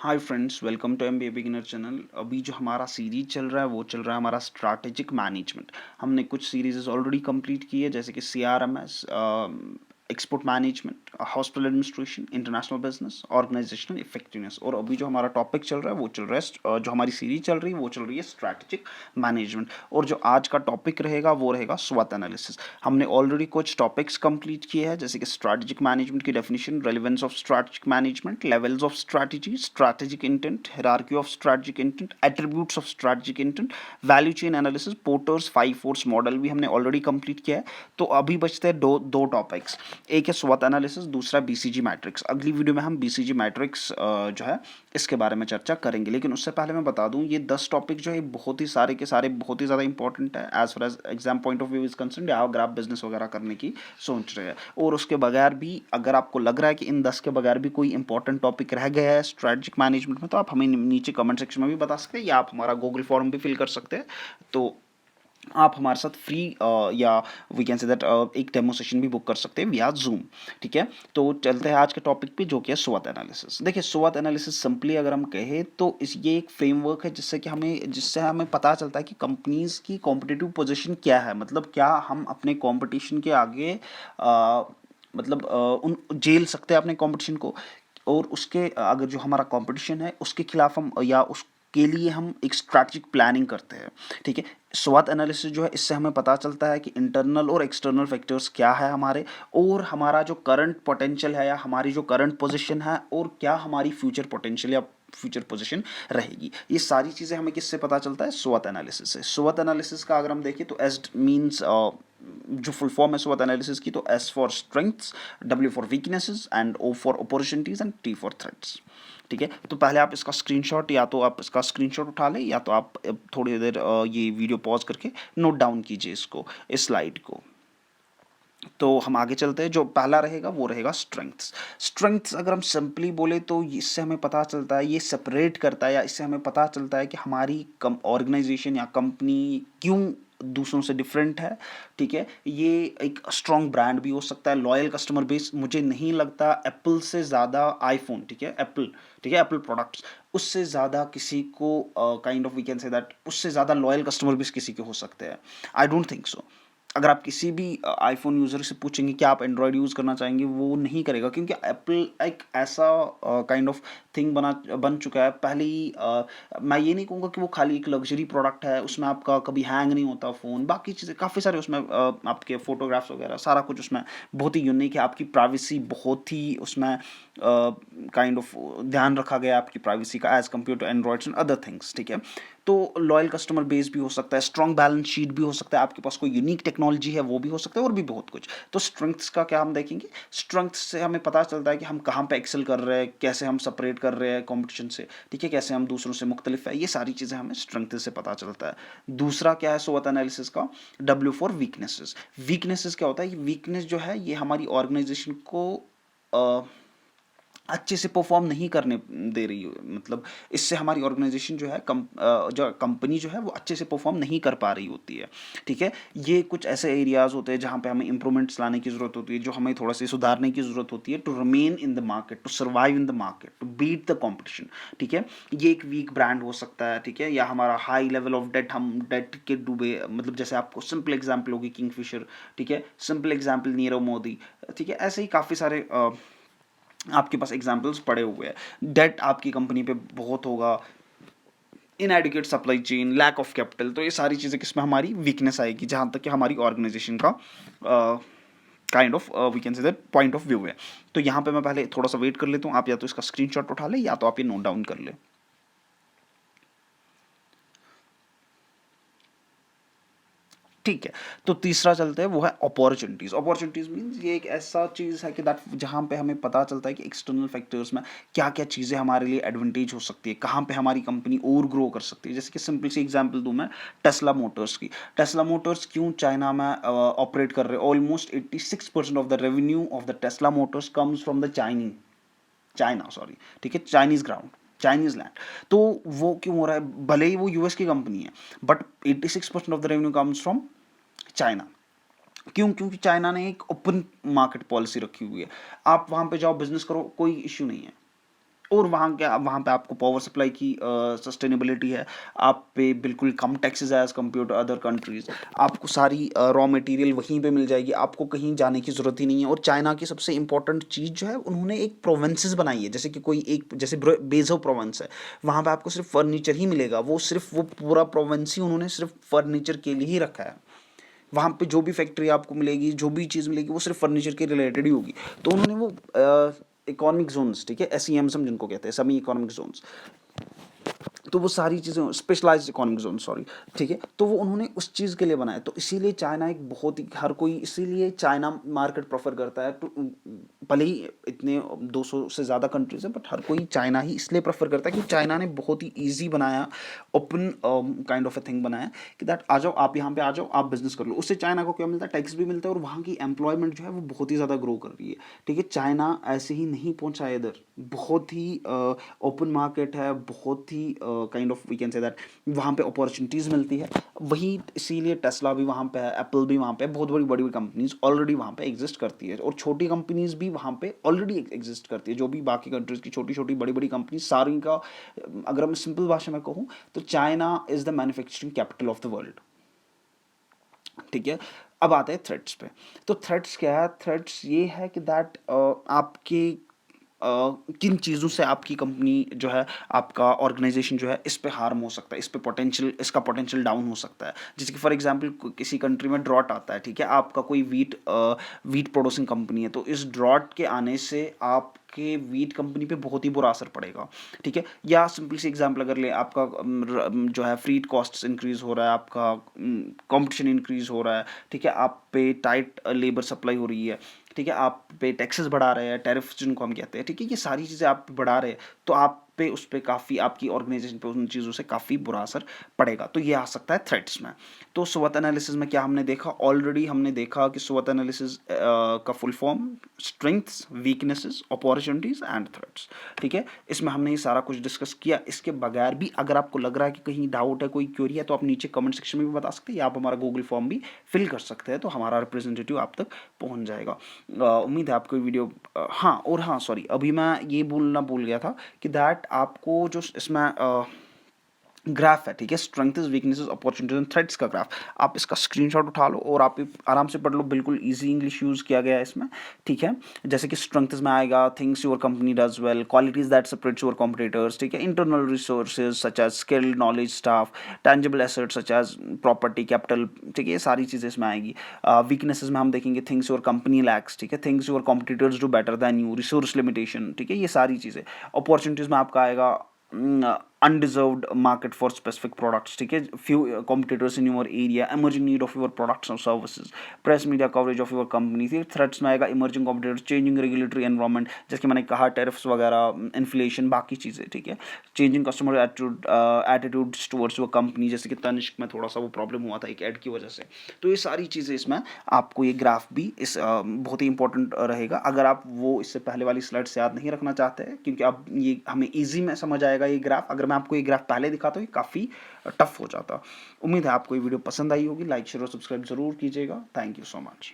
Hi friends, welcome to MBA beginner channel. अभी जो हमारा सीरीज चल रहा है वो चल रहा है हमारा स्ट्रैटेजिक मैनेजमेंट। हमने कुछ सीरीजेस ऑलरेडी कंप्लीट की है, जैसे कि CRMS, export management, hospital administration, international business, organisational effectiveness. और अभी जो हमारा टॉपिक चल रहा है वो चल रहा है जो हमारी सीरीज चल रही है वो चल रही है स्ट्रैटेजिक मैनेजमेंट। और जो आज का टॉपिक रहेगा वो रहेगा स्वॉट एनालिसिस। हमने ऑलरेडी कुछ टॉपिक्स कंप्लीट किए हैं, जैसे कि स्ट्रैटेजिक मैनेजमेंट की definition, relevance of strategic management, levels of strategy, strategic intent, hierarchy of strategic intent, attributes of strategic intent, value chain analysis, porters 5 force model भी हमने ऑलरेडी कंप्लीट किया है। तो अभी बचते हैं दो दो टॉपिक्स, एक है स्वॉट एनालिसिस, दूसरा बीसीजी मैट्रिक्स। अगली वीडियो में हम बीसीजी मैट्रिक्स जो है इसके बारे में चर्चा करेंगे, लेकिन उससे पहले मैं बता दूं ये 10 टॉपिक जो है बहुत ही सारे के सारे बहुत ही ज़्यादा इंपॉर्टेंट है as far as exam point of view is concern, या अगर आप बिजनेस वगैरह करने की सोच रहे हैं। और उसके बगैर भी अगर आपको लग रहा है कि इन 10 के बगैर भी कोई इंपॉर्टेंट टॉपिक रह गया है स्ट्रेटजिक मैनेजमेंट में, तो आप हमें नीचे कमेंट सेक्शन में भी बता सकते हैं, या आप हमारा गूगल फॉर्म भी फिल कर सकते हैं। तो आप हमारे साथ फ्री या वी कैन से दैट एक डेमो सेशन भी बुक कर सकते हैं विया जूम। ठीक है, तो चलते हैं आज के टॉपिक पे, जो कि है स्वॉट एनालिसिस। देखिए, स्वॉट एनालिसिस सिंपली अगर हम कहें तो इस ये एक फ्रेमवर्क है जिससे हमें पता चलता है कि कंपनीज की कॉम्पिटिटिव पोजीशन क्या है, मतलब क्या हम अपने कंपटीशन के आगे उन झेल सकते हैं अपने कंपटीशन को, और उसके अगर जो हमारा कंपटीशन है उसके खिलाफ हम या उसके लिए हम एक स्ट्रैटेजिक प्लानिंग करते हैं। ठीक है, स्वॉट एनालिसिस जो है इससे हमें पता चलता है कि इंटरनल और एक्सटर्नल फैक्टर्स क्या है हमारे, और हमारा जो करंट पोटेंशियल है या हमारी जो करंट पोजीशन है, और क्या हमारी फ्यूचर पोटेंशियल या फ्यूचर पोजीशन रहेगी। ये सारी चीज़ें हमें किससे पता चलता है? स्वॉट एनालिसिस से। स्वॉट एनालिसिस का अगर हम देखें तो एस मीन्स जो फुल फॉर्म है स्वॉट एनालिसिस की, तो S for strengths, W for weaknesses, and O for opportunities, and T for threats. ठीक है, तो पहले आप इसका स्क्रीनशॉट, या तो आप इसका स्क्रीनशॉट उठा लें, या तो आप थोड़ी देर ये वीडियो पॉज करके नोट डाउन कीजिए इसको, इस स्लाइड को। तो हम आगे चलते हैं, जो पहला रहेगा वो रहेगा स्ट्रेंथ्स। स्ट्रेंथ्स अगर हम सिंपली बोले तो इससे हमें पता चलता है, ये सेपरेट करता है, या इससे हमें पता चलता है कि हमारी ऑर्गेनाइजेशन या कंपनी क्यों दूसरों से डिफरेंट है। ठीक है, ये एक स्ट्रॉन्ग ब्रांड भी हो सकता है, लॉयल कस्टमर बेस। मुझे नहीं लगता एप्पल से ज़्यादा आईफोन, ठीक है एप्पल, ठीक है एप्पल प्रोडक्ट्स, उससे ज़्यादा किसी को kind of we can say that उससे ज़्यादा लॉयल कस्टमर बेस किसी के हो सकते हैं। I don't think so. अगर आप किसी भी आईफोन यूज़र से पूछेंगे कि आप एंड्रॉयड यूज़ करना चाहेंगे, वो नहीं करेगा, क्योंकि एप्पल एक ऐसा काइंड ऑफ थिंग बन चुका है। पहले ही मैं ये नहीं कहूँगा कि वो खाली एक लग्जरी प्रोडक्ट है, उसमें आपका कभी हैंग नहीं होता फ़ोन, बाकी चीज़ें काफ़ी सारे उसमें आपके फ़ोटोग्राफ्स वगैरह सारा कुछ उसमें बहुत ही यूनिक है। आपकी प्राइवेसी बहुत ही उसमें काइंड ऑफ ध्यान रखा गया आपकी प्राइवेसी का, as compare to androids and other things. ठीक है, तो लॉयल कस्टमर बेस भी हो सकता है, स्ट्रॉन्ग बैलेंस शीट भी हो सकता है, आपके पास कोई यूनिक टेक्नोलॉजी है वो भी हो सकता है, और भी बहुत कुछ। तो स्ट्रेंथ्स का क्या हम देखेंगे? स्ट्रेंथ्स से हमें पता चलता है कि हम कहाँ पे एक्सेल कर रहे हैं, कैसे हम सेपरेट कर रहे हैं कॉम्पिटिशन से, ठीक है, कैसे हम दूसरों से मुख्तलिफ है, ये सारी चीज़ें हमें स्ट्रेंथ से पता चलता है। दूसरा क्या है स्वॉट एनालिसिस का? W for weaknesses. वीकनेसेस क्या होता है? वीकनेस जो है ये हमारी ऑर्गेनाइजेशन को अच्छे से परफॉर्म नहीं करने दे रही है, मतलब इससे हमारी ऑर्गेनाइजेशन जो है जो कंपनी जो है वो अच्छे से परफॉर्म नहीं कर पा रही होती है। ठीक है, ये कुछ ऐसे एरियाज होते हैं जहाँ पे हमें इंप्रूवमेंट्स लाने की ज़रूरत होती है, जो हमें थोड़ा सा सुधारने की ज़रूरत होती है, to remain in the market, to survive in the market, to beat the competition. ठीक है, ये एक वीक ब्रांड हो सकता है, ठीक है, या हमारा हाई लेवल ऑफ डेट, हम डेट के डूबे, मतलब जैसे आपको सिंपल एग्जाम्पल होगी किंगफिशर, ठीक है, सिंपल एग्जाम्पल नीरव मोदी, ठीक है, ऐसे ही काफ़ी सारे आपके पास एग्जाम्पल्स पड़े हुए हैं। डेट आपकी कंपनी पे बहुत होगा, inadequate supply chain, lack of capital, तो ये सारी चीज़ें किसमें हमारी वीकनेस आएगी, जहाँ तक कि हमारी ऑर्गेनाइजेशन का kind of we can say that point of view है। तो यहाँ पे मैं पहले थोड़ा सा वेट कर लेता हूँ, आप या तो इसका स्क्रीनशॉट उठा ले, या तो आप ये नोट डाउन कर ले। ठीक है, तो तीसरा चलते हैं, वो है अपॉर्चुनिटीज़। अपॉर्चुनिटीज़ मीन्स ये एक ऐसा चीज़ है कि दैट जहाँ पे हमें पता चलता है कि एक्सटर्नल फैक्टर्स में क्या क्या चीज़ें हमारे लिए एडवांटेज हो सकती है, कहाँ पे हमारी कंपनी और ग्रो कर सकती है। जैसे कि सिंपल सी एग्जांपल दूँ मैं टेस्ला मोटर्स की। टेस्ला मोटर्स क्यों चाइना में ऑपरेट कर रहे हैं? Almost 86% of the revenue of the Tesla Motors comes from the China, sorry, ठीक है, चाइनीज ग्राउंड, चाइनीज लैंड। तो वो क्यों हो रहा है? भले ही वो यूएस की कंपनी है, but 86% of the revenue comes from China. क्यों? क्योंकि चाइना ने एक ओपन मार्केट पॉलिसी रखी हुई है, आप वहां पे जाओ बिजनेस करो, कोई इश्यू नहीं है। और वहाँ पे आपको पावर सप्लाई की सस्टेनेबिलिटी है, आप पे बिल्कुल कम टैक्सेस है as compare to other countries, आपको सारी रॉ मटेरियल वहीं पे मिल जाएगी, आपको कहीं जाने की ज़रूरत ही नहीं है। और चाइना की सबसे इंपॉर्टेंट चीज़ जो है, उन्होंने एक प्रोविंसेस बनाई है, जैसे कि कोई एक जैसे बेजो प्रोविंस है, वहाँ पे आपको सिर्फ फर्नीचर ही मिलेगा, वो सिर्फ वो पूरा प्रोविंस ही उन्होंने सिर्फ फर्नीचर के लिए ही रखा है। वहाँ पे जो भी फैक्ट्री आपको मिलेगी, जो भी चीज़ मिलेगी, वो सिर्फ फर्नीचर के रिलेटेड ही होगी। तो उन्होंने वो इकोनॉमिक जोन्स, ठीक है, SEMs हम जिनको कहते हैं, सेमी इकोनॉमिक जोन्स, तो वो सारी चीज़ें स्पेशलाइज्ड इकोनॉमिक जोन, सॉरी, ठीक है, तो वो उन्होंने उस चीज़ के लिए बनाया। तो इसीलिए चाइना एक बहुत ही, हर कोई इसीलिए चाइना मार्केट प्रेफर करता है। तो भले ही इतने 200 से ज़्यादा कंट्रीज हैं, बट हर कोई चाइना ही इसलिए प्रेफर करता है क्योंकि चाइना ने बहुत ही ईजी बनाया, open kind of a thing बनाया कि दैट आ जाओ आप, यहाँ पे आ जाओ, आप बिजनेस कर लो। उससे चाइना को क्या मिलता है, टैक्स भी मिलता है, और वहाँ की एम्प्लॉयमेंट जो है वो बहुत ही ज़्यादा ग्रो कर रही है, ठीक है। चाइना ऐसे ही नहीं पहुँचा है इधर, बहुत ही ओपन मार्केट है, बहुत ही kind of we can say that वहाँ पे अपॉर्चुनिटीज़ मिलती है। वही इसीलिए टेस्ला भी वहाँ पे है, एप्पल भी वहाँ पे है, बहुत बड़ी बड़ी कंपनीज ऑलरेडी वहाँ पे एग्जिस्ट करती है, और छोटी कंपनीज भी वहाँ पे ऑलरेडी एग्जिस्ट करती है। जो भी बाकी कंट्रीज़ की छोटी छोटी बड़ी बड़ी कंपनी सारी का, अगर मैं सिंपल भाषा में कहूँ तो China is the manufacturing capital of the world, ठीक है। अब आते हैं थ्रेट्स पे। तो थ्रेट्स क्या है, थ्रेट्स ये है कि दैट आपके किन चीज़ों से आपकी कंपनी जो है, आपका ऑर्गेनाइजेशन जो है, इस पे हार्म हो सकता है, इस पे पोटेंशियल, इसका पोटेंशियल डाउन हो सकता है। जैसे कि फॉर एग्जांपल किसी कंट्री में ड्रॉट आता है, ठीक है, आपका कोई वीट प्रोड्यूसिंग कंपनी है, तो इस ड्रॉट के आने से आपके वीट कंपनी पे बहुत ही बुरा असर पड़ेगा, ठीक है। या सिंपल सी एग्जांपल अगर ले, आपका जो है फ्रीट कॉस्ट्स इंक्रीज हो रहा है, आपका कंपटीशन इंक्रीज हो रहा है, ठीक है, आप पे टाइट लेबर सप्लाई हो रही है, ठीक है, आप पे टैक्सेस बढ़ा रहे हैं, टैरिफ जिनको हम कहते हैं, ठीक है, ये सारी चीज़ें आप पे बढ़ा रहे हैं, तो आप पे उस पे काफ़ी, आपकी ऑर्गेनाइजेशन पे उन चीज़ों से काफ़ी बुरा असर पड़ेगा। तो ये आ सकता है थ्रेट्स में। तो स्वोट एनालिसिस में क्या हमने देखा, ऑलरेडी हमने देखा कि स्वोट एनालिसिस का full form strengths, weaknesses, opportunities and threats, ठीक है। इसमें हमने ये सारा कुछ डिस्कस किया। इसके बगैर भी अगर आपको लग रहा है कि कहीं डाउट है, कोई क्वेरी है, तो आप नीचे कमेंट सेक्शन में भी बता सकते हैं, या आप हमारा गूगल फॉर्म भी फिल कर सकते हैं, तो हमारा रिप्रेजेंटेटिव आप तक पहुंच जाएगा। उम्मीद है आपको वीडियो, हाँ, और हाँ सॉरी, अभी मैं ये बोलना भूल गया था कि दैट आपको जो इसमें ग्राफ है, ठीक है, strengths, weaknesses, opportunities and threats का ग्राफ, आप इसका स्क्रीनशॉट उठा लो और आप आराम से पढ़ लो। बिल्कुल इजी इंग्लिश यूज़ किया गया है इसमें, ठीक है। जैसे कि स्ट्रेंथ्स में आएगा things your company does well, qualities that separates your competitors, ठीक है, internal resources such as skill, knowledge, staff, tangible assets such as property, capital, ठीक है, ये सारी चीज़ें इसमें आएगी। वीकनेसेस में हम देखेंगे थिंग्स योर कंपनी लैक्स, ठीक है, things your competitors do better than you, resource limitation, ठीक है, ये सारी चीज़ें। अपॉर्चुनिटीज़ में आपका आएगा undeserved market for specific products, ठीक है, few competitors in your area, emerging need of your products or services, press media coverage of your company, फिर threats में आएगा emerging competitors, changing regulatory environment, जैसे कि मैंने कहा tariffs वगैरह, inflation, बाकी चीज़ें, ठीक है, changing customer attitudes towards your company, जैसे कि तनिष्क में थोड़ा सा वो प्रॉब्लम हुआ था एक ऐड की वजह से। तो ये सारी चीज़ें इसमें आपको, ये ग्राफ भी इस बहुत ही इंपॉर्टेंट रहेगा। अगर आप वो इससे पहले वाली स्लाइड से याद नहीं रखना चाहते हैं, क्योंकि अब ये हमें ईजी में समझ आएगा ये ग्राफ, अगर मैं आपको ये ग्राफ पहले दिखाता हूँ ये काफ़ी टफ हो जाता। उम्मीद है आपको ये वीडियो पसंद आई होगी। लाइक शेयर और सब्सक्राइब जरूर कीजिएगा। Thank you so much.